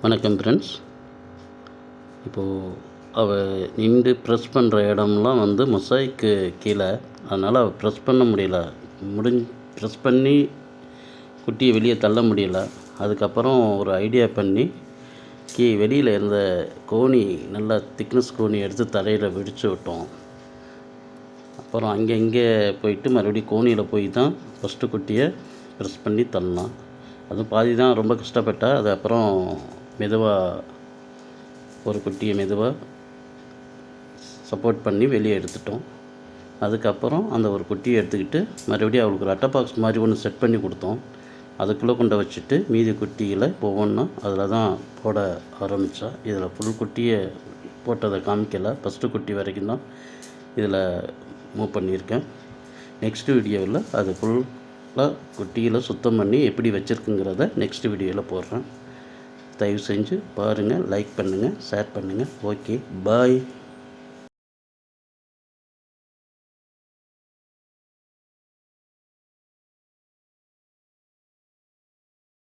வணக்கம் ஃப்ரெண்ட்ஸ். இப்போது நின்று ப்ரெஸ் பண்ணுற இடம்லாம் வந்து மொசைக்கு கீழே, அதனால் ப்ரெஸ் பண்ண முடியல. ப்ரெஸ் பண்ணி குட்டியை வெளியே தள்ள முடியல. அதுக்கப்புறம் ஒரு ஐடியா பண்ணி வெளியில் இருந்த கோணி, நல்லா திக்னஸ் கோணி எடுத்து தரையில் விரித்து விட்டோம். அப்புறம் அங்கே போயிட்டு மறுபடியும் கோணியில் போய் தான் ஃபஸ்ட்டு குட்டியை ப்ரெஸ் பண்ணி தள்ளலாம். அதுவும் பாதி தான் ரொம்ப கஷ்டப்பட்டேன். அது அப்புறம் மெதுவாக ஒரு குட்டியை மெதுவாக சப்போர்ட் பண்ணி வெளியே எடுத்துட்டோம். அதுக்கப்புறம் அந்த ஒரு குட்டியை எடுத்துக்கிட்டு மறுபடியும் அவளுக்கு ஒரு அட்டை பாக்ஸ் மாதிரி ஒன்று செட் பண்ணி கொடுத்தோம். அதுக்குள்ளே கொண்டு வச்சுட்டு மீதி குட்டிகளை ஒவ்வொன்றா அதில் தான் போட ஆரம்பித்தா. இதில் ஃபுல் குட்டியை போட்டதை காமிக்கலை. ஃபஸ்ட்டு குட்டி வரைக்கும் தான் இதில் மூவ் பண்ணியிருக்கேன். நெக்ஸ்ட் வீடியோவில் அது ஃபுல்லாக குட்டியில் சுத்தம் பண்ணி எப்படி வச்சுருக்குங்கிறத நெக்ஸ்ட் வீடியோவில் போடுறேன். தயவு செஞ்சு பாருங்கள், லைக் பண்ணுங்கள், ஷேர் பண்ணுங்கள். ஓகே, பாய்.